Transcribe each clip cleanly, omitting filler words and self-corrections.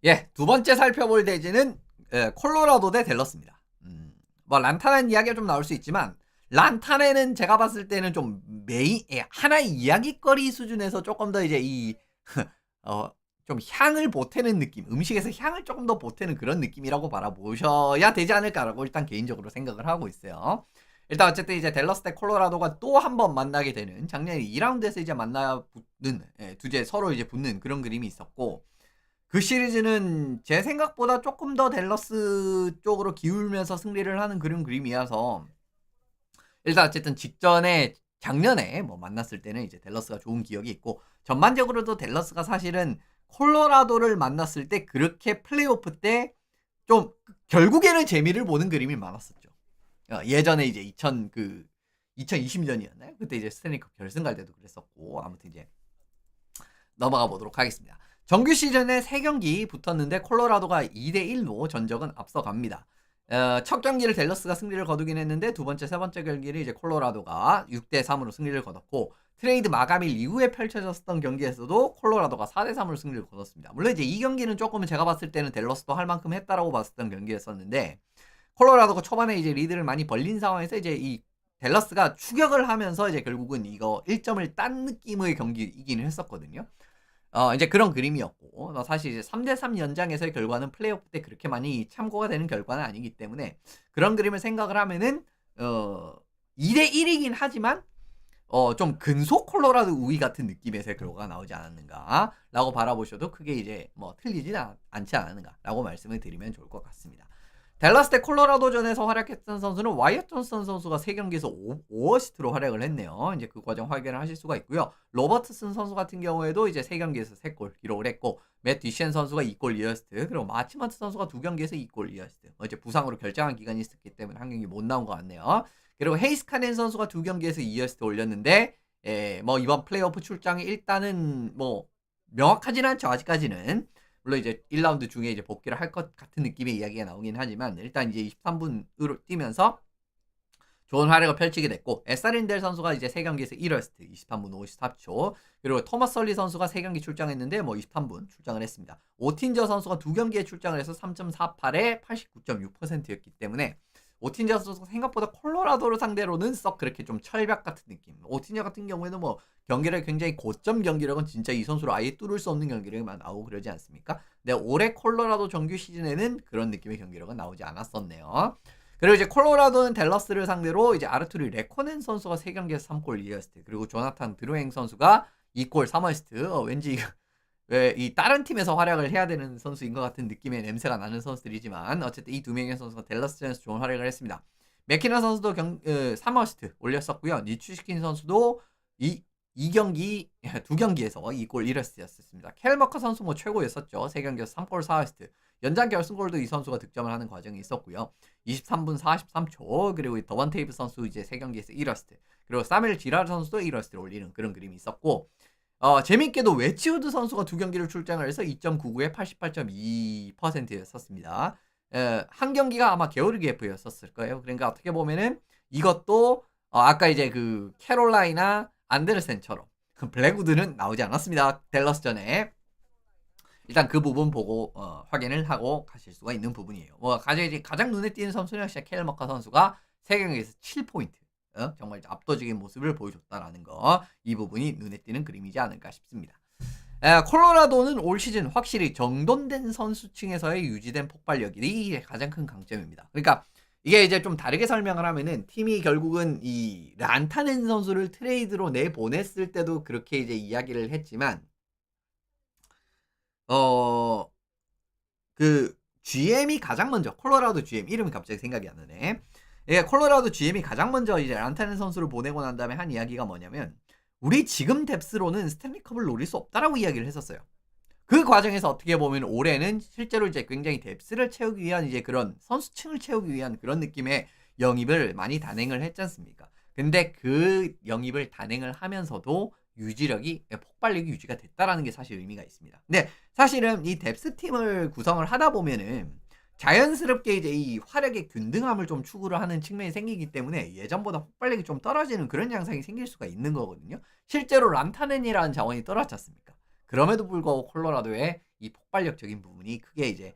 예, 두 번째 살펴볼 대지는 콜로라도 대 댈러스입니다. 뭐 란타는 이야기가 좀 나올 수 있지만 란타네는 제가 봤을 때는 좀 메인 하나의 이야기거리 수준에서 조금 더 이제 이 어, 좀 향을 보태는 느낌, 음식에서 향을 조금 더 보태는 그런 느낌이라고 바라보셔야 되지 않을까라고 일단 개인적으로 생각을 하고 있어요. 일단 어쨌든 이제 댈러스 대 콜로라도가 또 한 번 만나게 되는 작년 2라운드에서 이제 만나 붙는 두제 서로 이제 붙는 그런 그림이 있었고 그 시리즈는 제 생각보다 조금 더 댈러스 쪽으로 기울면서 승리를 하는 그런 그림이어서 일단 어쨌든 직전에 작년에 뭐 만났을 때는 이제 댈러스가 좋은 기억이 있고 전반적으로도 댈러스가 사실은 콜로라도를 만났을 때 그렇게 플레이오프 때 좀 결국에는 재미를 보는 그림이 많았었죠. 예전에 이제 2020년이었나요? 그때 이제 스탠리컵 결승 갈 때도 그랬었고 아무튼 이제 넘어가 보도록 하겠습니다. 정규 시즌에 3경기 붙었는데 콜로라도가 2대1로 전적은 앞서갑니다. 첫 경기를 댈러스가 승리를 거두긴 했는데 두 번째, 세 번째 경기를 이제 콜로라도가 6대3으로 승리를 거뒀고 트레이드 마감일 이후에 펼쳐졌던 경기에서도 콜로라도가 4대3으로 승리를 거뒀습니다. 물론 이제 이 경기는 조금 제가 봤을 때는 댈러스도 할 만큼 했다라고 봤었던 경기였었는데 콜로라도가 초반에 이제 리드를 많이 벌린 상황에서 이제 이 댈러스가 추격을 하면서 이제 결국은 이거 1점을 딴 느낌의 경기이기는 했었거든요. 이제 그런 그림이었고 사실 이제 3대3 연장에서의 결과는 플레이오프 때 그렇게 많이 참고가 되는 결과는 아니기 때문에 그런 그림을 생각을 하면은 2대1이긴 하지만 좀 근소 콜로라도 우위 같은 느낌에서의 결과가 나오지 않았는가라고 바라보셔도 크게 이제 뭐 틀리지 않지 않았는가라고 말씀을 드리면 좋을 것 같습니다. 댈러스 대 콜로라도전에서 활약했던 선수는 와이엇 존슨 선수가 3경기에서 5어시스트로 활약을 했네요. 이제 그 과정 확인을 하실 수가 있고요. 로버트슨 선수 같은 경우에도 이제 3경기에서 3골 기록을 했고 맷 디셴 선수가 2골 2어시스트 그리고 마치먼트 선수가 2경기에서 2골 2어시스트 이제 부상으로 결정한 기간이 있었기 때문에 한 경기 못 나온 것 같네요. 그리고 헤이스 카넨 선수가 2경기에서 2어시스트 올렸는데 뭐 이번 플레이오프 출장이 일단은 뭐 명확하지는 않죠. 아직까지는. 물론 이제 1라운드 중에 이제 복귀를 할 것 같은 느낌의 이야기가 나오긴 하지만 일단 이제 23분으로 뛰면서 좋은 활약을 펼치게 됐고 에사린델 선수가 이제 3경기에서 1어시스트 23분 54초 그리고 토마스 설리 선수가 3경기 출장했는데 뭐 23분 출장을 했습니다. 오틴저 선수가 2경기에 출장을 해서 3.48에 89.6%였기 때문에 오틴저 선수가 생각보다 콜로라도를 상대로는 썩 그렇게 좀 철벽 같은 느낌. 오틴저 같은 경우에는 뭐 경기를 굉장히 고점 경기력은 진짜 이 선수로 아예 뚫을 수 없는 경기력이 나오고 그러지 않습니까? 근데 올해 콜로라도 정규 시즌에는 그런 느낌의 경기력은 나오지 않았었네요. 그리고 이제 콜로라도는 댈러스를 상대로 이제 아르투리 레코넨 선수가 3경기에서 3골 2어시스트 그리고 조나탄 드로행 선수가 2골 3어시스트 왠지 왜 이 다른 팀에서 활약을 해야 되는 선수인 것 같은 느낌의 냄새가 나는 선수들이지만 어쨌든 이 두 명의 선수가 댈러스전에서 좋은 활약을 했습니다. 맥키나 선수도 3어시스트 올렸었고요. 니추시킨 선수도 2경기 2경기에서 2골 1어시스트였습니다. 켈머커 선수 뭐 최고였었죠. 3경기에서 3골 4어시스트. 연장 결승골도 이 선수가 득점을 하는 과정이 있었고요. 23분 43초 그리고 더번 테이프 선수 이제 3경기에서 1어시스트 그리고 사멜 지라르 선수도 1어시스트를 올리는 그런 그림이 있었고 재밌게도 웨치우드 선수가 2경기를 출장을 해서 2.99에 88.2%였었습니다. 한 경기가 아마 게오르기 F였었을 거예요. 그러니까 어떻게 보면은 이것도 아까 이제 그 캐롤라이나 안데르센처럼 블랙우드는 나오지 않았습니다. 댈러스전에. 일단 그 부분 보고 확인을 하고 가실 수가 있는 부분이에요. 뭐 가장 눈에 띄는 선수는 역시 켈머커 선수가 3경기에서 7포인트 정말 압도적인 모습을 보여줬다라는 거 이 부분이 눈에 띄는 그림이지 않을까 싶습니다. 콜로라도는 올 시즌 확실히 정돈된 선수층에서의 유지된 폭발력이 가장 큰 강점입니다. 그러니까 이게 이제 좀 다르게 설명을 하면은 팀이 결국은 이 란타넨 선수를 트레이드로 내보냈을 때도 그렇게 이제 이야기를 했지만 그 GM이 가장 먼저 콜로라도 GM 이름이 갑자기 생각이 안 나네. 예, 콜로라도 GM이 가장 먼저 이제 란타넨 선수를 보내고 난 다음에 한 이야기가 뭐냐면 우리 지금 뎁스로는 스탠리컵을 노릴 수 없다라고 이야기를 했었어요. 그 과정에서 어떻게 보면 올해는 실제로 이제 굉장히 뎁스를 채우기 위한 이제 그런 선수층을 채우기 위한 그런 느낌의 영입을 많이 단행을 했지 않습니까? 근데 그 영입을 단행을 하면서도 유지력이 폭발력이 유지가 됐다라는 게 사실 의미가 있습니다. 근데 사실은 이 뎁스 팀을 구성을 하다 보면은 자연스럽게 이제 이 화력의 균등함을 좀 추구를 하는 측면이 생기기 때문에 예전보다 폭발력이 좀 떨어지는 그런 양상이 생길 수가 있는 거거든요. 실제로 란타넨이라는 자원이 떨어졌지 않습니까? 그럼에도 불구하고 콜로라도에 이 폭발력적인 부분이 크게 이제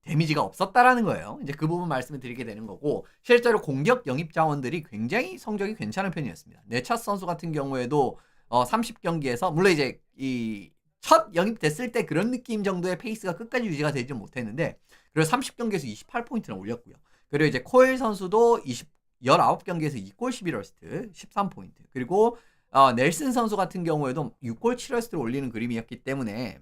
데미지가 없었다라는 거예요. 이제 그 부분 말씀을 드리게 되는 거고, 실제로 공격 영입 자원들이 굉장히 성적이 괜찮은 편이었습니다. 네차스 선수 같은 경우에도 30경기에서 물론 이제 이 첫 영입됐을 때 그런 느낌 정도의 페이스가 끝까지 유지가 되지 못했는데, 그래서 30경기에서 28포인트나 올렸고요. 그리고 이제 코엘 선수도 19경기에서 2골 11어시스트 13포인트. 그리고 넬슨 선수 같은 경우에도 6골 7어시스트를 올리는 그림이었기 때문에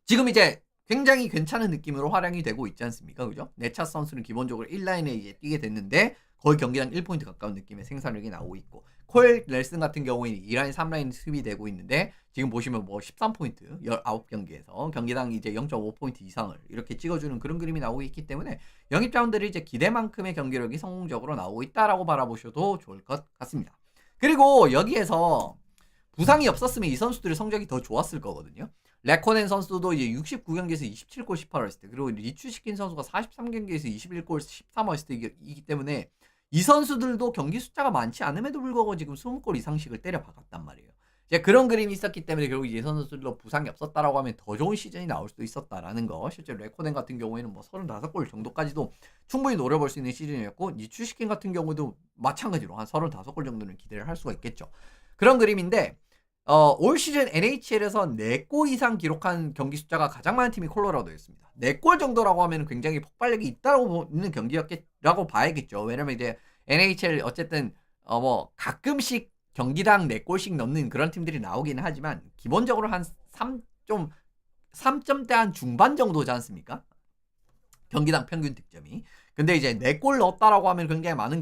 지금 이제 굉장히 괜찮은 느낌으로 활용이 되고 있지 않습니까? 그죠? 네차스 선수는 기본적으로 1라인에 이제 뛰게 됐는데 거의 경기당 1포인트 가까운 느낌의 생산력이 나오고 있고, 코엘 넬슨 같은 경우에는 2라인, 3라인 수비되고 있는데 지금 보시면 뭐 13포인트 19경기에서 경기당 이제 0.5포인트 이상을 이렇게 찍어주는 그런 그림이 나오고 있기 때문에 영입자원들이 이제 기대만큼의 경기력이 성공적으로 나오고 있다라고 바라보셔도 좋을 것 같습니다. 그리고 여기에서 부상이 없었으면 이 선수들의 성적이 더 좋았을 거거든요. 레코넨 선수도 이제 69경기에서 27골 18어시스트, 그리고 리추시킨 선수가 43경기에서 21골 13어시스트이기 때문에 이 선수들도 경기 숫자가 많지 않음에도 불구하고 지금 20골 이상씩을 때려 박았단 말이에요. 이제 그런 그림이 있었기 때문에 결국 이 선수들도 부상이 없었다라고 하면 더 좋은 시즌이 나올 수도 있었다라는 거. 실제로 레코넨 같은 경우에는 뭐 35골 정도까지도 충분히 노려볼 수 있는 시즌이었고, 리추시킨 같은 경우도 마찬가지로 한 35골 정도는 기대를 할 수가 있겠죠. 그런 그림인데 올 시즌 NHL에서 4골 이상 기록한 경기 숫자가 가장 많은 팀이 콜로라도였습니다. 4골 정도라고 하면 굉장히 폭발력이 있다고 보는 경기였라고 봐야겠죠. 왜냐면 이제 NHL 어쨌든 뭐 가끔씩 경기당 4골씩 넣는 그런 팀들이 나오기는 하지만 기본적으로 한 3점대 한 중반 정도지 않습니까? 경기당 평균 득점이. 근데 이제 4골 넣었다라고 하면 굉장히 많은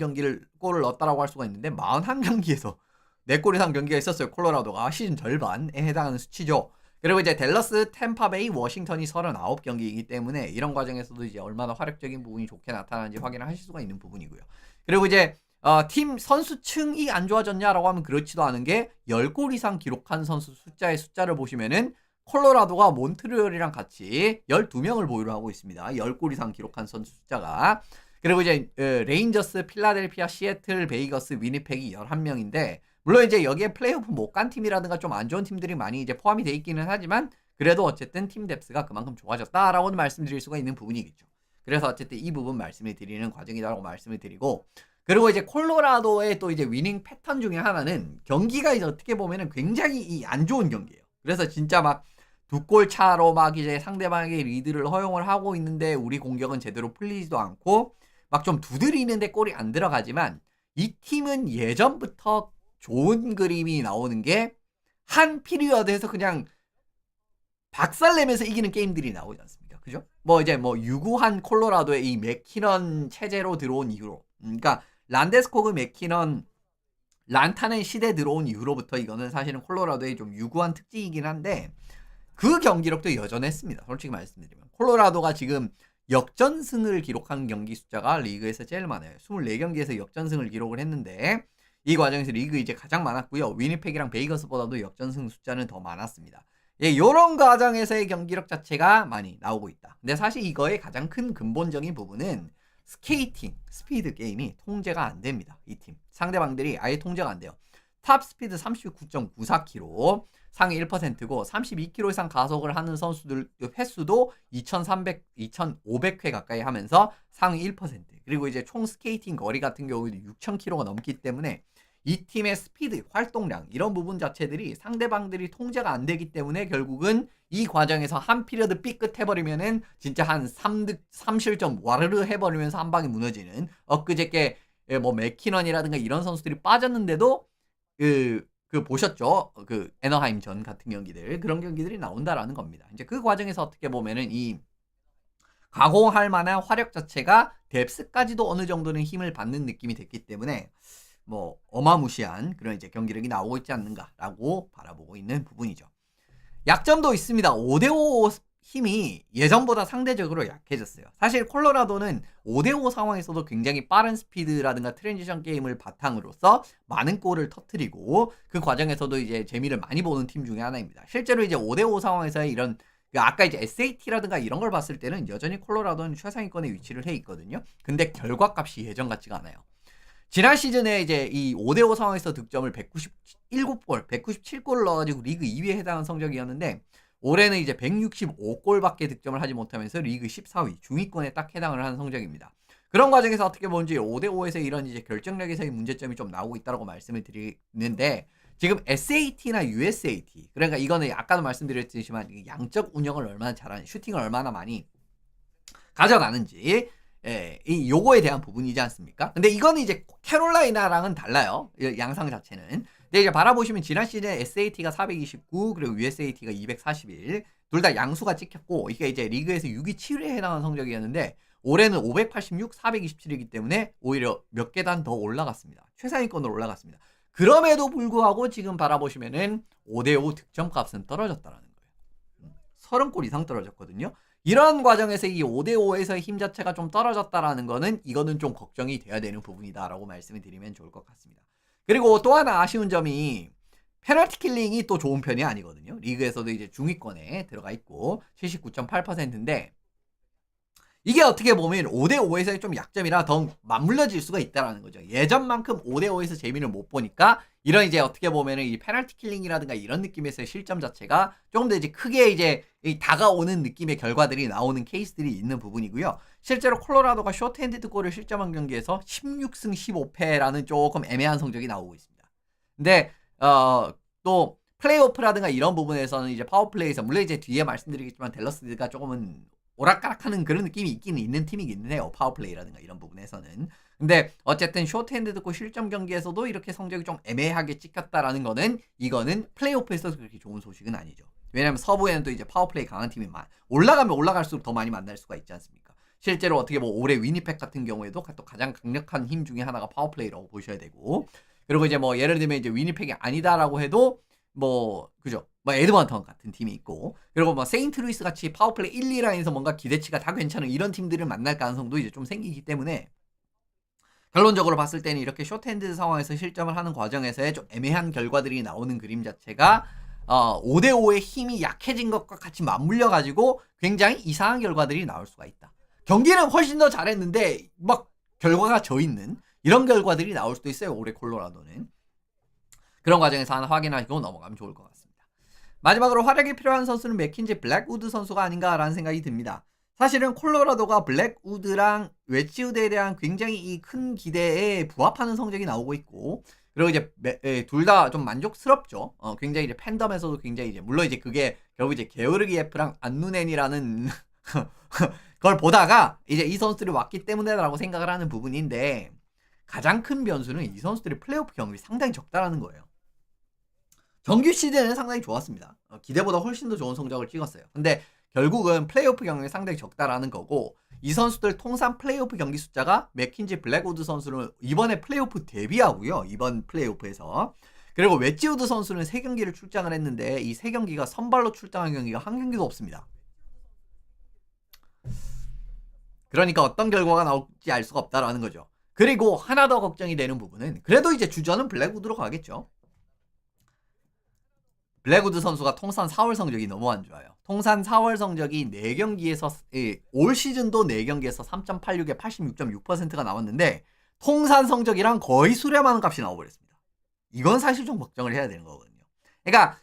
골을 넣었다라고 할 수가 있는데 41경기에서 4골 이상 경기가 있었어요. 콜로라도가 시즌 절반에 해당하는 수치죠. 그리고 이제 댈러스, 템파베이, 워싱턴이 39경기이기 때문에 이런 과정에서도 이제 얼마나 활약적인 부분이 좋게 나타나는지 확인을 하실 수가 있는 부분이고요. 그리고 이제 팀 선수층이 안 좋아졌냐라고 하면 그렇지도 않은 게 10골 이상 기록한 선수 숫자를 보시면은 콜로라도가 몬트리올이랑 같이 12명을 보유를 하고 있습니다. 10골 이상 기록한 선수 숫자가. 그리고 이제 레인저스, 필라델피아, 시애틀, 베이거스, 위니펙이 11명인데 물론 이제 여기에 플레이오프 못 간 팀이라든가 좀 안 좋은 팀들이 많이 이제 포함이 돼 있기는 하지만 그래도 어쨌든 팀 뎁스가 그만큼 좋아졌다라고는 말씀드릴 수가 있는 부분이겠죠. 그래서 어쨌든 이 부분 말씀을 드리는 과정이다라고 말씀을 드리고, 그리고 이제 콜로라도의 또 이제 위닝 패턴 중에 하나는 경기가 이제 어떻게 보면은 굉장히 안 좋은 경기예요. 그래서 진짜 막 2골 차로 막 이제 상대방에게 리드를 허용을 하고 있는데 우리 공격은 제대로 풀리지도 않고 막 좀 두드리는데 골이 안 들어가지만 이 팀은 예전부터 좋은 그림이 나오는 게 한 피리어드에서 그냥 박살내면서 이기는 게임들이 나오지 않습니까? 그죠? 뭐 이제 뭐 유구한 콜로라도의 이 맥키넌 체제로 들어온 이후로, 그러니까 란데스코그, 맥키넌, 란타넨 시대 들어온 이후로부터 이거는 사실은 콜로라도의 좀 유구한 특징이긴 한데 그 경기력도 여전했습니다. 솔직히 말씀드리면 콜로라도가 지금 역전승을 기록한 경기 숫자가 리그에서 제일 많아요. 24경기에서 역전승을 기록을 했는데 이 과정에서 리그 이제 가장 많았고요. 위니펙이랑 베이거스보다도 역전승 숫자는 더 많았습니다. 예, 요런 과정에서의 경기력 자체가 많이 나오고 있다. 근데 사실 이거의 가장 큰 근본적인 부분은 스케이팅, 스피드 게임이 통제가 안 됩니다. 이 팀. 상대방들이 아예 통제가 안 돼요. 탑 스피드 39.94km, 상위 1%고 32km 이상 가속을 하는 선수들 횟수도 2,500회 가까이 하면서 상위 1%. 그리고 이제 총 스케이팅 거리 같은 경우에도 6,000km가 넘기 때문에 이 팀의 스피드, 활동량 이런 부분 자체들이 상대방들이 통제가 안 되기 때문에 결국은 이 과정에서 한 피리어드 삐끗 해버리면은 진짜 한 3실점 와르르 해버리면서 한 방에 무너지는, 엊그저께 뭐 맥키넌이라든가 이런 선수들이 빠졌는데도 그 보셨죠? 그 애너하임 전 같은 경기들, 그런 경기들이 나온다라는 겁니다. 이제 그 과정에서 어떻게 보면은 이 가공할 만한 화력 자체가 뎁스까지도 어느 정도는 힘을 받는 느낌이 됐기 때문에 뭐 어마무시한 그런 이제 경기력이 나오고 있지 않는가라고 바라보고 있는 부분이죠. 약점도 있습니다. 5대5 힘이 예전보다 상대적으로 약해졌어요. 사실 콜로라도는 5대5 상황에서도 굉장히 빠른 스피드라든가 트랜지션 게임을 바탕으로서 많은 골을 터뜨리고 그 과정에서도 이제 재미를 많이 보는 팀 중에 하나입니다. 실제로 이제 5대5 상황에서의 이런 아까 이제 SAT라든가 이런 걸 봤을 때는 여전히 콜로라도는 최상위권에 위치를 해 있거든요. 근데 결과값이 예전 같지가 않아요. 지난 시즌에 이제 이 5대5 상황에서 득점을 197골을 넣어가지고 리그 2위에 해당하는 성적이었는데 올해는 이제 165골밖에 득점을 하지 못하면서 리그 14위 중위권에 딱 해당을 하는 성적입니다. 그런 과정에서 어떻게 보는지 5대5에서 이런 이제 결정력에서의 문제점이 좀 나오고 있다고 말씀을 드리는데, 지금 SAT나 USAT, 그러니까 이거는 아까도 말씀드렸지만 양적 운영을 얼마나 잘하는, 슈팅을 얼마나 많이 가져가는지, 예, 이 요거에 대한 부분이지 않습니까? 근데 이거는 이제 캐롤라이나랑은 달라요. 양상 자체는. 근데 이제 바라보시면 지난 시즌 SAT가 429, 그리고 USAT가 241, 둘 다 양수가 찍혔고, 이게 이제 리그에서 6위 7위에 해당하는 성적이었는데, 올해는 586, 427이기 때문에 오히려 몇 계단 더 올라갔습니다. 최상위권으로 올라갔습니다. 그럼에도 불구하고 지금 바라보시면은 5대5 득점 값은 떨어졌다라는 거예요. 30골 이상 떨어졌거든요. 이런 과정에서 이 5대5에서의 힘 자체가 좀 떨어졌다라는 거는, 이거는 좀 걱정이 돼야 되는 부분이다라고 말씀을 드리면 좋을 것 같습니다. 그리고 또 하나 아쉬운 점이 페널티 킬링이 또 좋은 편이 아니거든요. 리그에서도 이제 중위권에 들어가 있고 79.8%인데, 이게 어떻게 보면 5대5에서의 좀 약점이라 더 맞물려질 수가 있다라는 거죠. 예전만큼 5대5에서 재미를 못 보니까 이런 이제 어떻게 보면은 이 페널티 킬링이라든가 이런 느낌에서의 실점 자체가 조금 더 이제 크게 이제 다가오는 느낌의 결과들이 나오는 케이스들이 있는 부분이고요. 실제로 콜로라도가 쇼트핸디드 골을 실점한 경기에서 16승 15패라는 조금 애매한 성적이 나오고 있습니다. 근데 또 플레이오프라든가 이런 부분에서는 이제 파워플레이에서, 물론 이제 뒤에 말씀드리겠지만 댈러스가 조금은 오락가락하는 그런 느낌이 있기는 있는 팀이긴 해요. 파워플레이라든가 이런 부분에서는. 근데 어쨌든 쇼트핸드 듣고 실점 경기에서도 이렇게 성적이 좀 애매하게 찍혔다라는 거는, 이거는 플레이오프에서 그렇게 좋은 소식은 아니죠. 왜냐면 서부에는 또 이제 파워플레이 강한 팀이 올라가면 올라갈수록 더 많이 만날 수가 있지 않습니까? 실제로 어떻게 뭐 올해 위니펙 같은 경우에도 또 가장 강력한 힘 중에 하나가 파워플레이라고 보셔야 되고, 그리고 이제 뭐 예를 들면 이제 위니펙이 아니다라고 해도 뭐 그죠? 뭐 에드먼턴 같은 팀이 있고, 그리고 뭐 세인트루이스 같이 파워플레이 1, 2라인에서 뭔가 기대치가 다 괜찮은 이런 팀들을 만날 가능성도 이제 좀 생기기 때문에, 결론적으로 봤을 때는 이렇게 쇼트핸드 상황에서 실점을 하는 과정에서의 좀 애매한 결과들이 나오는 그림 자체가 5대5의 힘이 약해진 것과 같이 맞물려 가지고 굉장히 이상한 결과들이 나올 수가 있다. 경기는 훨씬 더 잘했는데 막 결과가 져 있는 이런 결과들이 나올 수도 있어요. 올해 콜로라도는. 그런 과정에서 하나 확인하시고 넘어가면 좋을 것 같습니다. 마지막으로 활약이 필요한 선수는 맥킨지 블랙우드 선수가 아닌가라는 생각이 듭니다. 사실은 콜로라도가 블랙우드랑 웨지우드에 대한 굉장히 이 큰 기대에 부합하는 성적이 나오고 있고, 그리고 이제 둘 다 좀 만족스럽죠. 굉장히 이제 팬덤에서도 굉장히 이제, 물론 이제 그게 결국 이제 게오르기예프랑 안누넨이라는 걸 보다가 이제 이 선수들이 왔기 때문에라고 생각을 하는 부분인데, 가장 큰 변수는 이 선수들의 플레이오프 경험이 상당히 적다라는 거예요. 정규 시즌은 상당히 좋았습니다. 기대보다 훨씬 더 좋은 성적을 찍었어요. 근데 결국은 플레이오프 경험이 상당히 적다라는 거고, 이 선수들 통산 플레이오프 경기 숫자가 맥킨지 블랙우드 선수는 이번에 플레이오프 데뷔하고요. 이번 플레이오프에서. 그리고 웨지우드 선수는 3경기를 출장을 했는데 이 3경기가 선발로 출장한 경기가 한 경기도 없습니다. 그러니까 어떤 결과가 나올지 알 수가 없다라는 거죠. 그리고 하나 더 걱정이 되는 부분은, 그래도 이제 주전은 블랙우드로 가겠죠. 블랙우드 선수가 통산 4월 성적이 너무 안 좋아요. 통산 4월 성적이 4경기에서 올 시즌도 4경기에서 3.86에 86.6%가 나왔는데 통산 성적이랑 거의 수렴하는 값이 나와버렸습니다. 이건 사실 좀 걱정을 해야 되는 거거든요. 그러니까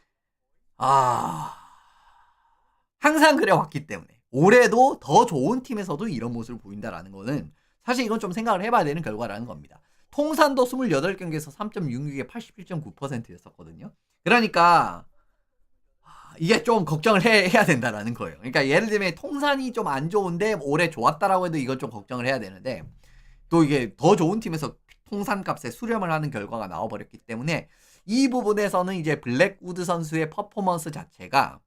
항상 그래 왔기 때문에 올해도 더 좋은 팀에서도 이런 모습을 보인다라는 거는 사실 이건 좀 생각을 해봐야 되는 결과라는 겁니다. 통산도 28경기에서 3.66에 81.9%였었거든요. 그러니까 이게 좀 걱정을 해야 된다라는 거예요. 그러니까 예를 들면 통산이 좀 안 좋은데 올해 좋았다라고 해도 이건 좀 걱정을 해야 되는데, 또 이게 더 좋은 팀에서 통산 값에 수렴을 하는 결과가 나와버렸기 때문에 이 부분에서는 이제 블랙우드 선수의 퍼포먼스 자체가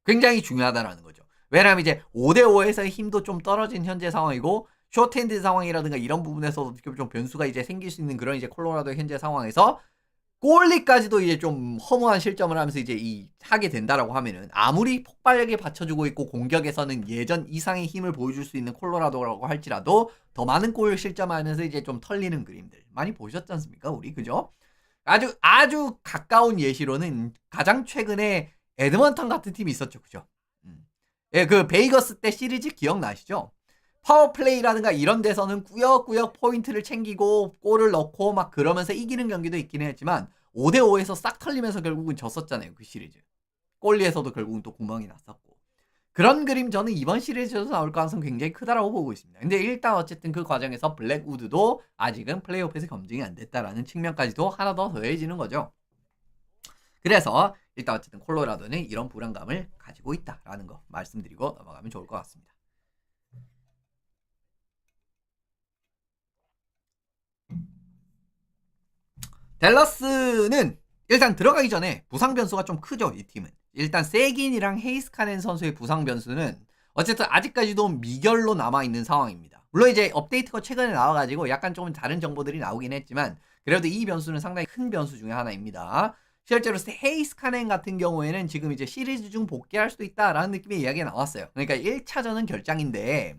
굉장히 중요하다라는 거죠. 왜냐하면 이제 5대5에서의 힘도 좀 떨어진 현재 상황이고, 쇼트핸드 상황이라든가 이런 부분에서도 좀 변수가 이제 생길 수 있는 그런 이제 콜로라도 현재 상황에서 골리까지도 이제 좀 허무한 실점을 하면서 이제 하게 된다라고 하면은, 아무리 폭발력에 받쳐주고 있고 공격에서는 예전 이상의 힘을 보여줄 수 있는 콜로라도라고 할지라도 더 많은 골을 실점하면서 이제 좀 털리는 그림들 많이 보셨지 않습니까, 우리? 그죠? 아주 가까운 예시로는 가장 최근에 에드먼턴 같은 팀이 있었죠, 그죠? 예, 그 베이거스 때 시리즈 기억나시죠? 파워플레이라든가 이런 데서는 꾸역꾸역 포인트를 챙기고 골을 넣고 막 그러면서 이기는 경기도 있긴 했지만 5대5에서 싹 털리면서 결국은 졌었잖아요, 그 시리즈. 골리에서도 결국은 또 구멍이 났었고. 그런 그림 저는 이번 시리즈에서 나올 가능성이 굉장히 크다라고 보고 있습니다. 근데 일단 어쨌든 그 과정에서 블랙우드도 아직은 플레이오프에서 검증이 안 됐다라는 측면까지도 하나 더 더해지는 거죠. 그래서 일단 어쨌든 콜로라도는 이런 불안감을 가지고 있다라는 거 말씀드리고 넘어가면 좋을 것 같습니다. 댈러스는 일단 들어가기 전에 부상 변수가 좀 크죠. 이 팀은. 일단 세긴이랑 헤이스카넨 선수의 부상 변수는 어쨌든 아직까지도 미결로 남아있는 상황입니다. 물론 이제 업데이트가 최근에 나와가지고 약간 좀 다른 정보들이 나오긴 했지만 그래도 이 변수는 상당히 큰 변수 중에 하나입니다. 실제로 헤이스카넨 같은 경우에는 지금 이제 시리즈 중 복귀할 수도 있다라는 느낌의 이야기가 나왔어요. 그러니까 1차전은 결장인데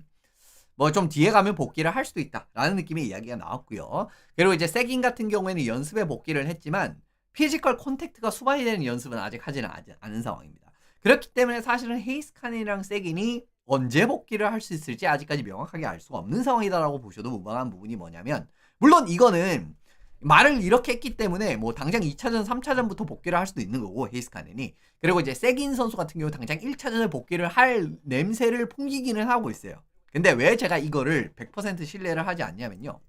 뭐 좀 뒤에 가면 복귀를 할 수도 있다라는 느낌의 이야기가 나왔고요. 그리고 이제 세긴 같은 경우에는 연습에 복귀를 했지만 피지컬 콘택트가 수반이 되는 연습은 아직 하지는 않은 상황입니다. 그렇기 때문에 사실은 헤이스칸이랑 세긴이 언제 복귀를 할 수 있을지 아직까지 명확하게 알 수가 없는 상황이다라고 보셔도 무방한 부분이 뭐냐면 물론 이거는 말을 이렇게 했기 때문에 뭐 당장 2차전, 3차전부터 복귀를 할 수도 있는 거고 헤이스칸이 그리고 이제 세긴 선수 같은 경우 당장 1차전에 복귀를 할 냄새를 풍기기는 하고 있어요. 근데 왜 제가 이거를 100% 신뢰를 하지 않냐면요.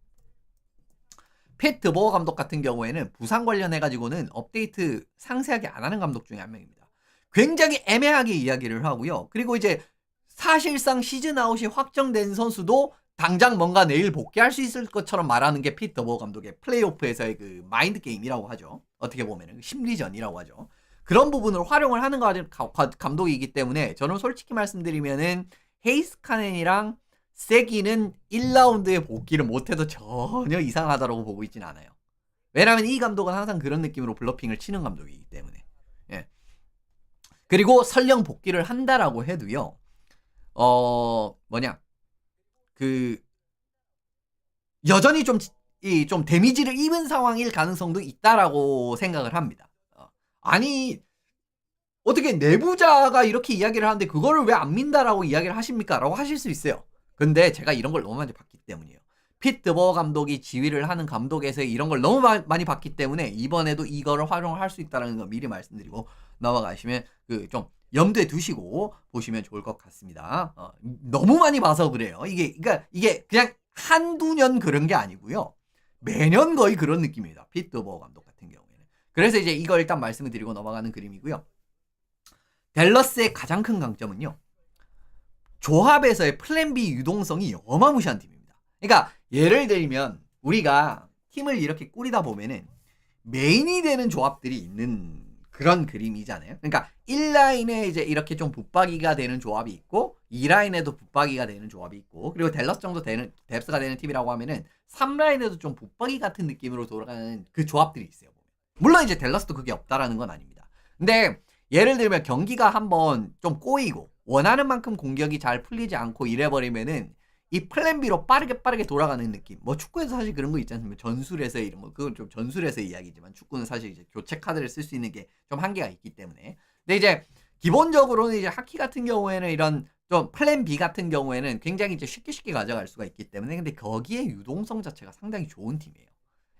팻 드보어 감독 같은 경우에는 부상 관련해가지고는 업데이트 상세하게 안 하는 감독 중에 한 명입니다. 굉장히 애매하게 이야기를 하고요. 그리고 이제 사실상 시즌 아웃이 확정된 선수도 당장 뭔가 내일 복귀할 수 있을 것처럼 말하는 게 팻 드보어 감독의 플레이오프에서의 그 마인드 게임이라고 하죠. 어떻게 보면은 심리전이라고 하죠. 그런 부분을 활용을 하는 감독이기 때문에 저는 솔직히 말씀드리면은 헤이스카넨이랑 세기는 1라운드에 복귀를 못해도 전혀 이상하다고 보고 있진 않아요. 왜냐하면 이 감독은 항상 그런 느낌으로 블러핑을 치는 감독이기 때문에. 예. 그리고 설령 복귀를 한다라고 해도요. 여전히 좀 데미지를 입은 상황일 가능성도 있다라고 생각을 합니다. 아니 어떻게 내부자가 이렇게 이야기를 하는데 그거를 왜 안 민다라고 이야기를 하십니까? 라고 하실 수 있어요. 근데 제가 이런 걸 너무 많이 봤기 때문이에요. 핏 드버 감독이 지휘를 하는 감독에서 이런 걸 너무 많이 봤기 때문에 이번에도 이거를 활용을 할 수 있다는 거 미리 말씀드리고 넘어가시면 좀 염두에 두시고 보시면 좋을 것 같습니다. 너무 많이 봐서 그래요. 이게 그냥 한두 년 그런 게 아니고요. 매년 거의 그런 느낌입니다. 핏 드버 감독 같은 경우에는. 그래서 이제 이걸 일단 말씀을 드리고 넘어가는 그림이고요. 댈러스의 가장 큰 강점은요. 조합에서의 플랜 B 유동성이 어마무시한 팀입니다. 그러니까 예를 들면 우리가 팀을 이렇게 꾸리다 보면은 메인이 되는 조합들이 있는 그런 그림이잖아요. 그러니까 1라인에 이제 이렇게 좀 붙박이가 되는 조합이 있고 2라인에도 붙박이가 되는 조합이 있고 그리고 댈러스 정도 되는 뎁스가 되는 팀이라고 하면은 3라인에도 좀 붙박이 같은 느낌으로 돌아가는 그 조합들이 있어요. 물론 이제 댈러스도 그게 없다라는 건 아닙니다. 근데 예를 들면 경기가 한번 좀 꼬이고 원하는 만큼 공격이 잘 풀리지 않고 이래버리면은 이 플랜 B로 빠르게 돌아가는 느낌. 뭐 축구에서 사실 그런 거 있지 않습니까? 전술에서의 이런 거. 그건 좀 전술에서의 이야기지만 축구는 사실 이제 교체 카드를 쓸 수 있는 게 좀 한계가 있기 때문에. 근데 이제 기본적으로는 이제 하키 같은 경우에는 이런 좀 플랜 B 같은 경우에는 굉장히 이제 쉽게 가져갈 수가 있기 때문에 근데 거기에 유동성 자체가 상당히 좋은 팀이에요.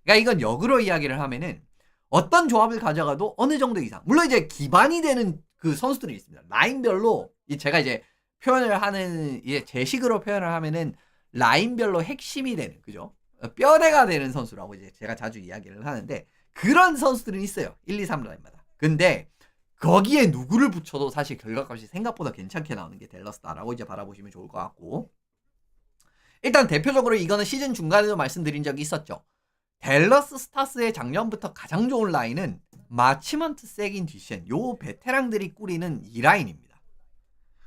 그러니까 이건 역으로 이야기를 하면은 어떤 조합을 가져가도 어느 정도 이상. 물론 이제 기반이 되는 그 선수들이 있습니다. 라인별로 제가 이제 표현을 하는 이제 제 식으로 표현을 하면은 라인별로 핵심이 되는 그죠? 뼈대가 되는 선수라고 이제 제가 자주 이야기를 하는데 그런 선수들은 있어요. 1, 2, 3 라인마다. 근데 거기에 누구를 붙여도 사실 결과값이 생각보다 괜찮게 나오는 게 댈러스다라고 이제 바라보시면 좋을 것 같고 일단 대표적으로 이거는 시즌 중간에도 말씀드린 적이 있었죠. 댈러스 스타스의 작년부터 가장 좋은 라인은 마치먼트, 세긴, 듀셴 요 베테랑들이 꾸리는 이 라인입니다.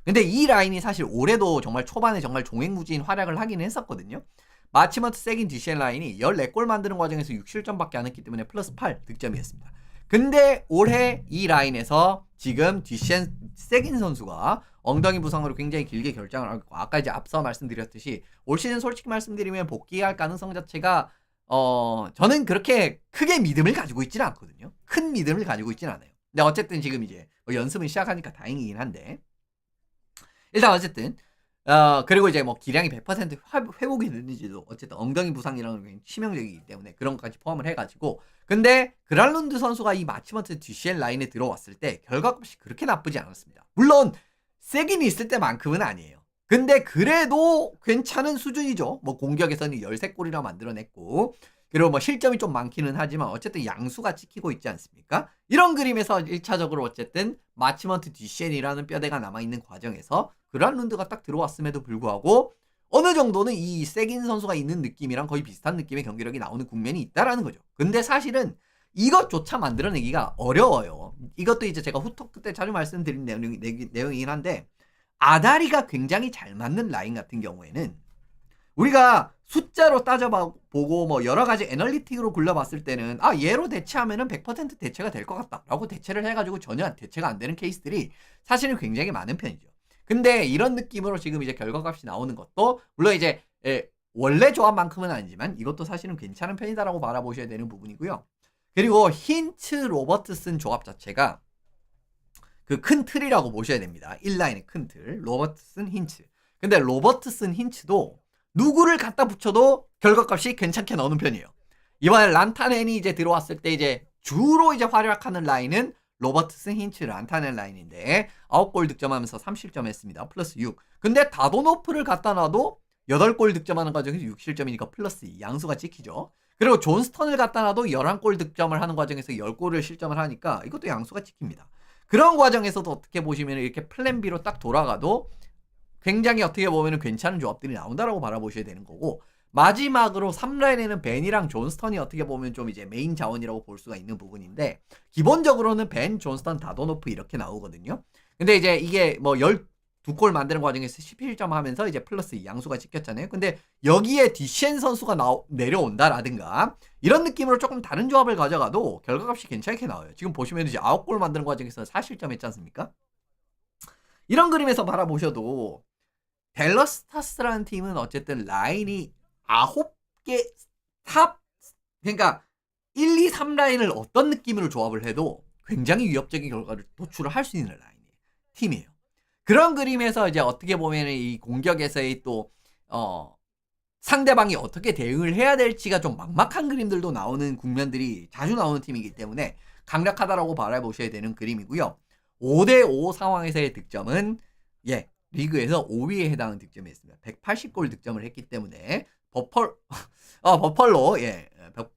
근데 이 라인이 사실 올해도 정말 초반에 정말 종횡무진 활약을 하긴 했었거든요. 마치먼트, 세긴, 듀셴 라인이 14골 만드는 과정에서 6실점밖에 안 했기 때문에 플러스 8 득점이었습니다. 근데 올해 이 라인에서 지금 듀셴, 세긴 선수가 엉덩이 부상으로 굉장히 길게 결장을 하고 아까 이제 앞서 말씀드렸듯이 올 시즌 솔직히 말씀드리면 복귀할 가능성 자체가 저는 그렇게 크게 믿음을 가지고 있지는 않거든요. 큰 믿음을 가지고 있지는 않아요. 근데 어쨌든 지금 이제 연습은 시작하니까 다행이긴 한데 일단 어쨌든 그리고 이제 뭐 기량이 100% 회복이 됐는지도 어쨌든 엉덩이 부상이라는 게 치명적이기 때문에 그런 것까지 포함을 해가지고 근데 그랄룬드 선수가 이 마치먼트 DCL 라인에 들어왔을 때 결과값이 그렇게 나쁘지 않았습니다. 물론 세긴 있을 때만큼은 아니에요. 근데 그래도 괜찮은 수준이죠. 뭐 공격에서는 13골이나 만들어냈고 그리고 뭐 실점이 좀 많기는 하지만 어쨌든 양수가 찍히고 있지 않습니까? 이런 그림에서 1차적으로 어쨌든 마치먼트 DCN이라는 뼈대가 남아있는 과정에서 그란룬드가 딱 들어왔음에도 불구하고 어느 정도는 이 세긴 선수가 있는 느낌이랑 거의 비슷한 느낌의 경기력이 나오는 국면이 있다라는 거죠. 근데 사실은 이것조차 만들어내기가 어려워요. 이것도 이제 제가 후토크 때 자주 말씀드린 내용이긴 한데 아다리가 굉장히 잘 맞는 라인 같은 경우에는 우리가 숫자로 따져보고 뭐 여러 가지 애널리틱으로 굴려봤을 때는 얘로 대체하면은 100% 대체가 될 것 같다라고 대체를 해가지고 전혀 대체가 안 되는 케이스들이 사실은 굉장히 많은 편이죠. 근데 이런 느낌으로 지금 이제 결과값이 나오는 것도 물론 이제 원래 조합만큼은 아니지만 이것도 사실은 괜찮은 편이다라고 바라보셔야 되는 부분이고요. 그리고 힌츠 로버트슨 조합 자체가 그 큰 틀이라고 보셔야 됩니다. 1라인의 큰 틀. 로버트슨 힌츠. 근데 로버트슨 힌츠도 누구를 갖다 붙여도 결과값이 괜찮게 나오는 편이에요. 이번에 란타넨이 이제 들어왔을 때 이제 주로 이제 활약하는 라인은 로버트슨 힌츠 란타넨 라인인데 9골 득점하면서 3실점 했습니다. 플러스 6. 근데 다도노프를 갖다 놔도 8골 득점하는 과정에서 6실점이니까 플러스 2. 양수가 찍히죠. 그리고 존스턴을 갖다 놔도 11골 득점을 하는 과정에서 10골을 실점을 하니까 이것도 양수가 찍힙니다. 그런 과정에서도 어떻게 보시면 이렇게 플랜 B로 딱 돌아가도 굉장히 어떻게 보면 괜찮은 조합들이 나온다라고 바라보셔야 되는 거고 마지막으로 3라인에는 벤이랑 존스턴이 어떻게 보면 좀 이제 메인 자원이라고 볼 수가 있는 부분인데 기본적으로는 벤, 존스턴, 다도노프 이렇게 나오거든요. 근데 이제 이게 뭐 12골 만드는 과정에서 11점 하면서 이제 플러스 2 양수가 찍혔잖아요. 근데 여기에 디시엔 선수가 내려온다라든가 이런 느낌으로 조금 다른 조합을 가져가도 결과값이 괜찮게 나와요. 지금 보시면 이제 9골 만드는 과정에서 4실점 했지 않습니까? 이런 그림에서 바라보셔도 댈러스 스타스라는 팀은 어쨌든 라인이 9개 탑 그러니까 1, 2, 3라인을 어떤 느낌으로 조합을 해도 굉장히 위협적인 결과를 도출을 할 수 있는 라인이에요. 팀이에요. 그런 그림에서 이제 어떻게 보면 이 공격에서의 또 상대방이 어떻게 대응을 해야 될지가 좀 막막한 그림들도 나오는 국면들이 자주 나오는 팀이기 때문에 강력하다라고 바라보셔야 되는 그림이고요. 5대5 상황에서의 득점은 리그에서 5위에 해당하는 득점이었습니다. 180골 득점을 했기 때문에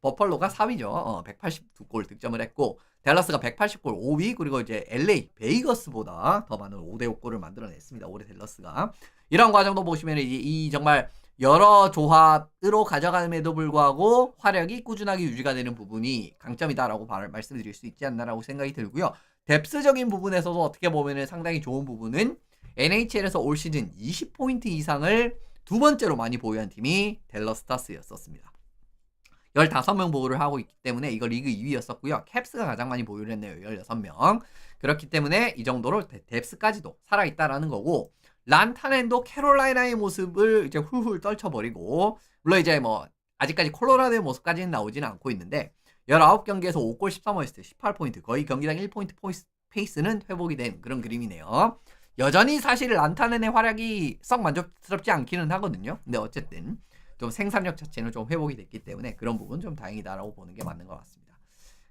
버펄로가 4위죠. 182골 득점을 했고 댈러스가 180골 5위 그리고 이제 LA 베이거스보다 더 많은 5대5골을 만들어냈습니다. 올해 댈러스가 이런 과정도 보시면 이 정말 여러 조합으로 가져감에도 불구하고 화력이 꾸준하게 유지가 되는 부분이 강점이다라고 말씀드릴 수 있지 않나라고 생각이 들고요. 뎁스적인 부분에서도 어떻게 보면 상당히 좋은 부분은 NHL에서 올 시즌 20포인트 이상을 두 번째로 많이 보유한 팀이 댈러스 스타스였었습니다. 15명 보유를 하고 있기 때문에 이거 리그 2위였었고요. 캡스가 가장 많이 보유를 했네요. 16명. 그렇기 때문에 이 정도로 뎁스까지도 살아있다라는 거고 란타넨도 캐롤라이나의 모습을 이제 훌훌 떨쳐버리고 물론 이제 뭐 아직까지 콜로라도의 모습까지는 나오지는 않고 있는데 19경기에서 5골 13어시스트 18포인트 거의 경기당 1포인트 페이스는 회복이 된 그런 그림이네요. 여전히 사실 란타넨의 활약이 썩 만족스럽지 않기는 하거든요. 근데 어쨌든 좀 생산력 자체는 좀 회복이 됐기 때문에 그런 부분 좀 다행이다라고 보는 게 맞는 것 같습니다.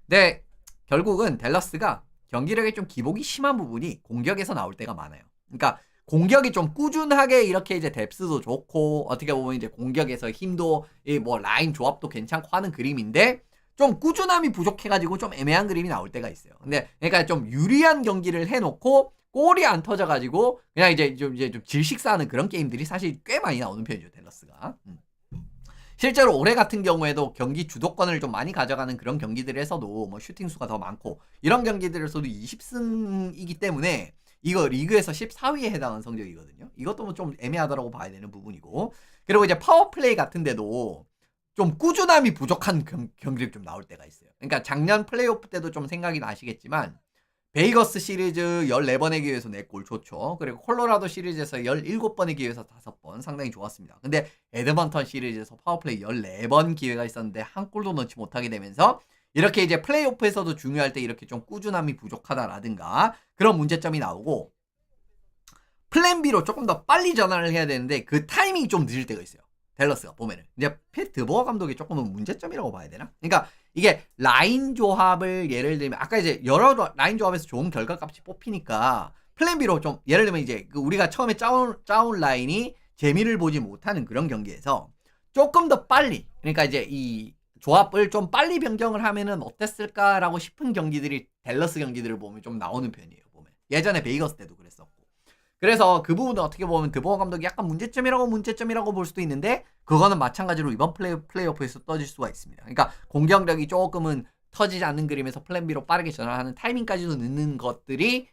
근데 결국은 댈러스가 경기력에 좀 기복이 심한 부분이 공격에서 나올 때가 많아요. 그러니까 공격이 좀 꾸준하게 이렇게 이제 뎁스도 좋고 어떻게 보면 이제 공격에서 힘도 뭐 라인 조합도 괜찮고 하는 그림인데 좀 꾸준함이 부족해가지고 좀 애매한 그림이 나올 때가 있어요. 근데 그러니까 좀 유리한 경기를 해놓고 골이 안 터져가지고 그냥 이제 좀 질식사하는 그런 게임들이 사실 꽤 많이 나오는 편이죠 댈러스가. 실제로 올해 같은 경우에도 경기 주도권을 좀 많이 가져가는 그런 경기들에서도 뭐 슈팅 수가 더 많고 이런 경기들에서도 20승이기 때문에 이거 리그에서 14위에 해당하는 성적이거든요. 이것도 뭐 좀 애매하다라고 봐야 되는 부분이고 그리고 이제 파워플레이 같은데도 좀 꾸준함이 부족한 경기력이 좀 나올 때가 있어요. 그러니까 작년 플레이오프 때도 좀 생각이 나시겠지만 베이거스 시리즈 14번의 기회에서 4골 좋죠. 그리고 콜로라도 시리즈에서 17번의 기회에서 5번 상당히 좋았습니다. 근데 에드먼턴 시리즈에서 파워플레이 14번 기회가 있었는데 한 골도 넣지 못하게 되면서 이렇게 이제 플레이오프에서도 중요할 때 이렇게 좀 꾸준함이 부족하다라든가 그런 문제점이 나오고 플랜 B로 조금 더 빨리 전환을 해야 되는데 그 타이밍이 좀 늦을 때가 있어요. 댈러스가 보면은 이제 팻 드보어 감독이 조금은 문제점이라고 봐야 되나? 그러니까 이게 라인 조합을 예를 들면 아까 이제 여러 라인 조합에서 좋은 결과값이 뽑히니까 플랜 B로 좀 예를 들면 이제 그 우리가 처음에 짜온 라인이 재미를 보지 못하는 그런 경기에서 조금 더 빨리 그러니까 이제 이 조합을 좀 빨리 변경을 하면은 어땠을까라고 싶은 경기들이 댈러스 경기들을 보면 좀 나오는 편이에요. 보면 예전에 베이거스 때도 그랬었고. 그래서 그 부분은 어떻게 보면 드보어 감독이 약간 문제점이라고 볼 수도 있는데 그거는 마찬가지로 이번 플레이오프에서 떠질 수가 있습니다. 그러니까 공격력이 조금은 터지지 않는 그림에서 플랜 B로 빠르게 전환하는 타이밍까지도 늦는 것들이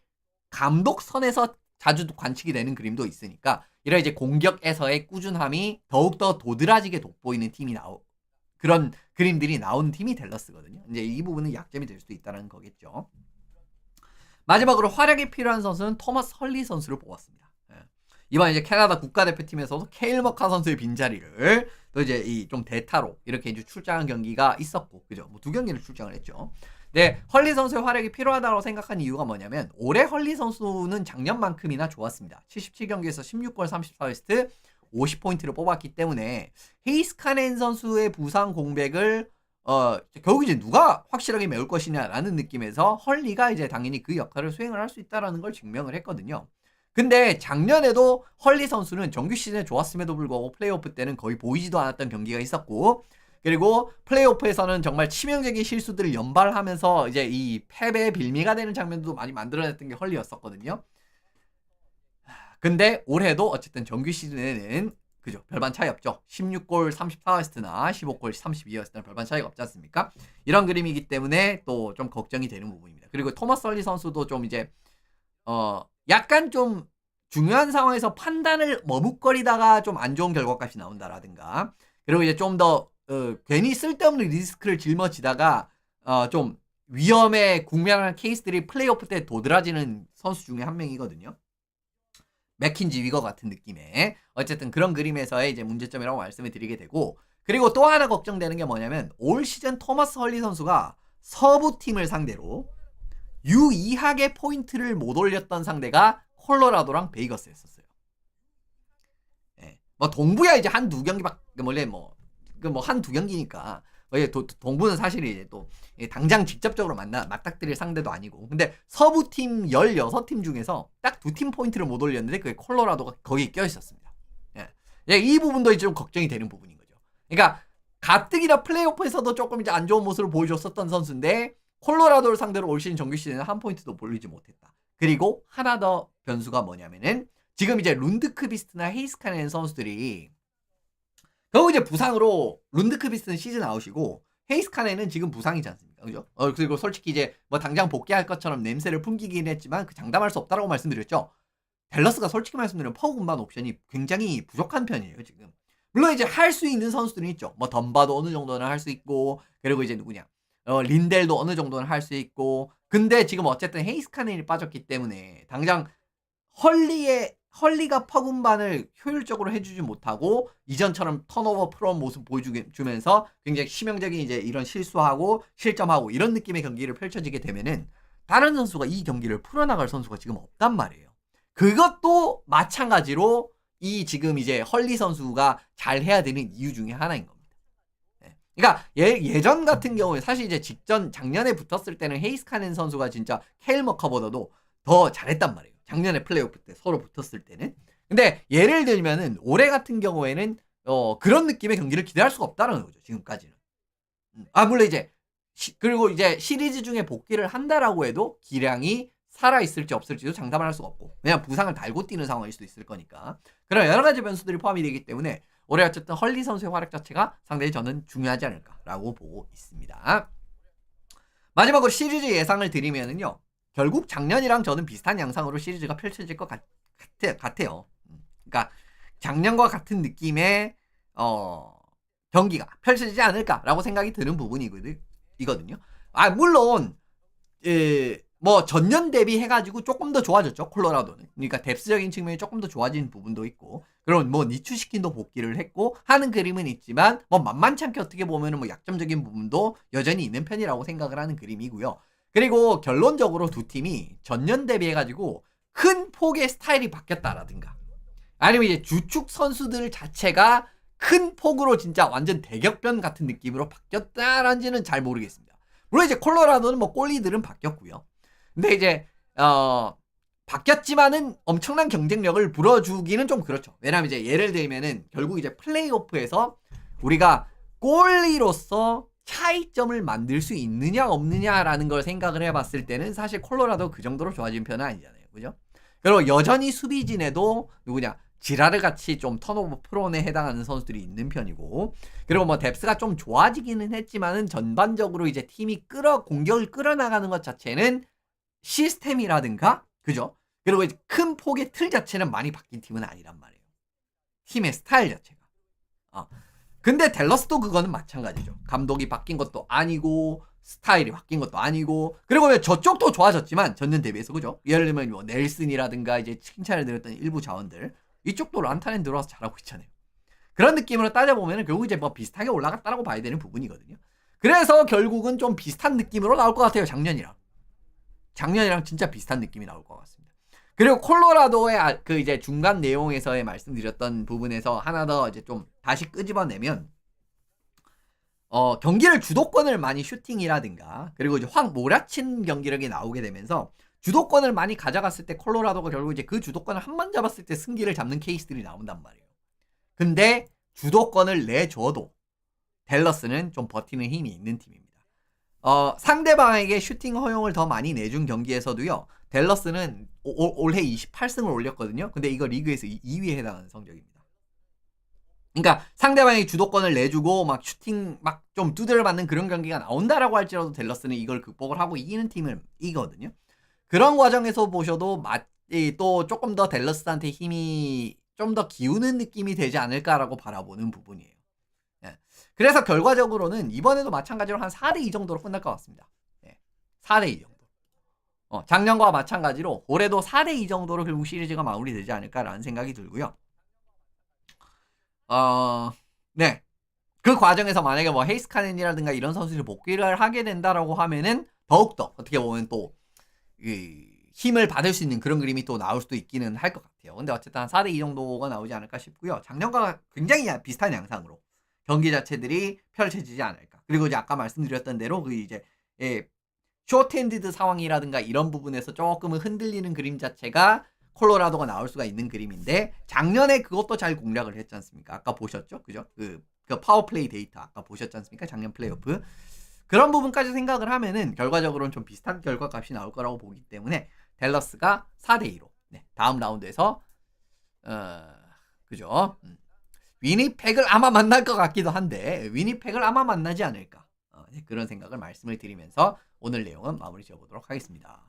감독 선에서 자주 관측이 되는 그림도 있으니까 이런 이제 공격에서의 꾸준함이 더욱더 도드라지게 돋보이는 팀이 그런 그림들이 나오는 팀이 댈러스거든요. 이제 이 부분은 약점이 될 수도 있다는 거겠죠. 마지막으로 활약이 필요한 선수는 토마스 헐리 선수를 뽑았습니다. 이번 이제 캐나다 국가대표팀에서도 케일 머카 선수의 빈자리를 또 이제 이 좀 대타로 이렇게 이제 출장한 경기가 있었고, 그죠? 뭐 2경기를 출장을 했죠. 네, 헐리 선수의 활약이 필요하다고 생각한 이유가 뭐냐면 올해 헐리 선수는 작년만큼이나 좋았습니다. 77경기에서 16골 34어시스트 50포인트를 뽑았기 때문에 헤이스 카넨 선수의 부상 공백을 결국 이제 누가 확실하게 메울 것이냐라는 느낌에서 헐리가 이제 당연히 그 역할을 수행을 할 수 있다라는 걸 증명을 했거든요. 근데 작년에도 헐리 선수는 정규 시즌에 좋았음에도 불구하고 플레이오프 때는 거의 보이지도 않았던 경기가 있었고, 그리고 플레이오프에서는 정말 치명적인 실수들을 연발하면서 이제 이 패배의 빌미가 되는 장면도 많이 만들어냈던 게 헐리였었거든요. 근데 올해도 어쨌든 정규 시즌에는 그죠, 별반 차이 없죠. 16골 34어시스트나 15골 32어시스트나 별반 차이가 없지 않습니까? 이런 그림이기 때문에 또 좀 걱정이 되는 부분입니다. 그리고 토마스 헐리 선수도 좀 이제 약간 좀 중요한 상황에서 판단을 머뭇거리다가 좀 안 좋은 결과값이 나온다라든가, 그리고 이제 좀 더 괜히 쓸데없는 리스크를 짊어지다가 좀 위험에 국면한 케이스들이 플레이오프 때 도드라지는 선수 중에 한 명이거든요. 맥킨지 위거 같은 느낌의 어쨌든 그런 그림에서의 이제 문제점이라고 말씀을 드리게 되고, 그리고 또 하나 걱정되는 게 뭐냐면 올 시즌 토마스 헐리 선수가 서부 팀을 상대로 유의하게 포인트를 못 올렸던 상대가 콜로라도랑 베이거스였었어요. 예. 뭐 동부야 이제 한두 경기밖에 원래 한두 경기니까 동부는 사실 이제 또 당장 직접적으로 맞닥뜨릴 상대도 아니고, 근데 서부 팀 16팀 중에서 딱 2팀 포인트를 못 올렸는데 그게 콜로라도가 거기에 껴있었습니다. 예. 이 부분도 이제 좀 걱정이 되는 부분인 거죠. 그러니까 가뜩이나 플레이오프에서도 조금 이제 안 좋은 모습을 보여줬었던 선수인데 콜로라도를 상대로 올 시즌 정규 시즌에 한 포인트도 올리지 못했다. 그리고 하나 더 변수가 뭐냐면은 지금 이제 룬드크비스트나 헤이스카넨 선수들이 결국 이제 부상으로 룬드크비스트는 시즌 아웃이고 헤이스카넨은 지금 부상이지 않습니까? 그죠? 그리고 솔직히 이제 뭐 당장 복귀할 것처럼 냄새를 풍기긴 했지만 그 장담할 수 없다라고 말씀드렸죠. 댈러스가 솔직히 말씀드리면 파워 운반 옵션이 굉장히 부족한 편이에요, 지금. 물론 이제 할 수 있는 선수들은 있죠. 뭐 덤바도 어느 정도는 할 수 있고, 그리고 이제 누구냐? 린델도 어느 정도는 할 수 있고, 근데 지금 어쨌든 헤이스카넨이 빠졌기 때문에 당장 헐리가 퍼군반을 효율적으로 해주지 못하고 이전처럼 턴오버 프로 모습 보여주면서 굉장히 치명적인 이제 이런 실수하고 실점하고 이런 느낌의 경기를 펼쳐지게 되면은 다른 선수가 이 경기를 풀어나갈 선수가 지금 없단 말이에요. 그것도 마찬가지로 이 지금 이제 헐리 선수가 잘 해야 되는 이유 중에 하나인 겁니다. 그러니까 예전 같은 경우에 사실 이제 작년에 붙었을 때는 헤이스카넨 선수가 진짜 케일 머커보다도 더 잘했단 말이에요. 작년에 플레이오프 때 서로 붙었을 때는. 근데 예를 들면은 올해 같은 경우에는 그런 느낌의 경기를 기대할 수가 없다는 거죠, 지금까지는. 물론 이제 그리고 이제 시리즈 중에 복귀를 한다라고 해도 기량이 살아있을지 없을지도 장담을 할 수가 없고, 왜냐면 부상을 달고 뛰는 상황일 수도 있을 거니까. 그런 여러 가지 변수들이 포함이 되기 때문에 올해 어쨌든 헐리 선수의 활약 자체가 상당히 저는 중요하지 않을까라고 보고 있습니다. 마지막으로 시리즈 예상을 드리면은요, 결국 작년이랑 저는 비슷한 양상으로 시리즈가 펼쳐질 것 같아요. 그러니까 작년과 같은 느낌의 경기가 펼쳐지지 않을까라고 생각이 드는 부분이거든요. 물론 뭐 전년 대비 해가지고 조금 더 좋아졌죠, 콜로라도는. 그러니까 뎁스적인 측면이 조금 더 좋아진 부분도 있고, 그럼 뭐 니추시킨도 복귀를 했고 하는 그림은 있지만 뭐 만만치 않게 어떻게 보면은 뭐 약점적인 부분도 여전히 있는 편이라고 생각을 하는 그림이고요. 그리고 결론적으로 두 팀이 전년 대비 해가지고 큰 폭의 스타일이 바뀌었다라든가 아니면 이제 주축 선수들 자체가 큰 폭으로 진짜 완전 대격변 같은 느낌으로 바뀌었다란지는 잘 모르겠습니다. 물론 이제 콜로라도는 뭐 골리들은 바뀌었고요. 근데 이제 바뀌었지만은 엄청난 경쟁력을 불어주기는 좀 그렇죠. 왜냐면 이제 예를 들면은 결국 이제 플레이오프에서 우리가 골리로서 차이점을 만들 수 있느냐 없느냐라는 걸 생각을 해봤을 때는 사실 콜로라도 그 정도로 좋아진 편은 아니잖아요. 그죠? 그리고 여전히 수비진에도 누구냐 지라르 같이 좀 턴오버 프론에 해당하는 선수들이 있는 편이고 그리고 뭐 뎁스가 좀 좋아지기는 했지만은 전반적으로 이제 팀이 공격을 끌어나가는 것 자체는 시스템이라든가 그죠? 그리고 이제 큰 폭의 틀 자체는 많이 바뀐 팀은 아니란 말이에요. 팀의 스타일 자체가. 근데 댈러스도 그거는 마찬가지죠. 감독이 바뀐 것도 아니고 스타일이 바뀐 것도 아니고 그리고 왜 저쪽도 좋아졌지만 전년 대비해서 그죠? 예를 들면 뭐 넬슨이라든가 이제 칭찬을 드렸던 일부 자원들 이쪽도 란타nen 들어와서 잘하고 있잖아요. 그런 느낌으로 따져보면 결국 이제 뭐 비슷하게 올라갔다라고 봐야 되는 부분이거든요. 그래서 결국은 좀 비슷한 느낌으로 나올 것 같아요. 작년이랑 진짜 비슷한 느낌이 나올 것 같습니다. 그리고 콜로라도의 그 이제 중간 내용에서의 말씀드렸던 부분에서 하나 더 이제 좀 다시 끄집어내면 경기를 주도권을 많이 슈팅이라든가 그리고 이제 확 몰아친 경기력이 나오게 되면서 주도권을 많이 가져갔을 때 콜로라도가 결국 이제 그 주도권을 한 번 잡았을 때 승기를 잡는 케이스들이 나온단 말이에요. 근데 주도권을 내줘도 댈러스는 좀 버티는 힘이 있는 팀입니다. 상대방에게 슈팅 허용을 더 많이 내준 경기에서도요. 댈러스는 올해 28승을 올렸거든요. 근데 이거 리그에서 2위에 해당하는 성적입니다. 그러니까 상대방이 주도권을 내주고 막 슈팅 막 좀 두드려 맞는 그런 경기가 나온다라고 할지라도 댈러스는 이걸 극복을 하고 이기는 팀을 이기거든요. 그런 과정에서 보셔도 또 조금 더 댈러스한테 힘이 좀 더 기우는 느낌이 되지 않을까라고 바라보는 부분이에요. 예. 그래서 결과적으로는 이번에도 마찬가지로 한 4대2 정도로 끝날 것 같습니다. 예. 4대2 정도. 작년과 마찬가지로 올해도 4대2 정도로 결국 시리즈가 마무리되지 않을까라는 생각이 들고요. 네. 그 과정에서 만약에 뭐 헤이스카넨이라든가 이런 선수들이 복귀를 하게 된다라고 하면은 더욱더 어떻게 보면 또 힘을 받을 수 있는 그런 그림이 또 나올 수도 있기는 할 것 같아요. 근데 어쨌든 한 4대2 정도가 나오지 않을까 싶고요. 작년과 굉장히 비슷한 양상으로 경기 자체들이 펼쳐지지 않을까. 그리고 이제 아까 말씀드렸던 대로 그 이제 쇼트핸디드 상황이라든가 이런 부분에서 조금은 흔들리는 그림 자체가 콜로라도가 나올 수가 있는 그림인데 작년에 그것도 잘 공략을 했지 않습니까? 아까 보셨죠? 그죠? 그 파워플레이 데이터 아까 보셨지 않습니까? 작년 플레이오프. 그런 부분까지 생각을 하면은 결과적으로는 좀 비슷한 결과값이 나올 거라고 보기 때문에 댈러스가 4대2로 다음 라운드에서 그죠? 위니펙을 아마 만날 것 같기도 한데 위니펙을 아마 만나지 않을까 그런 생각을 말씀을 드리면서 오늘 내용은 마무리 지어보도록 하겠습니다.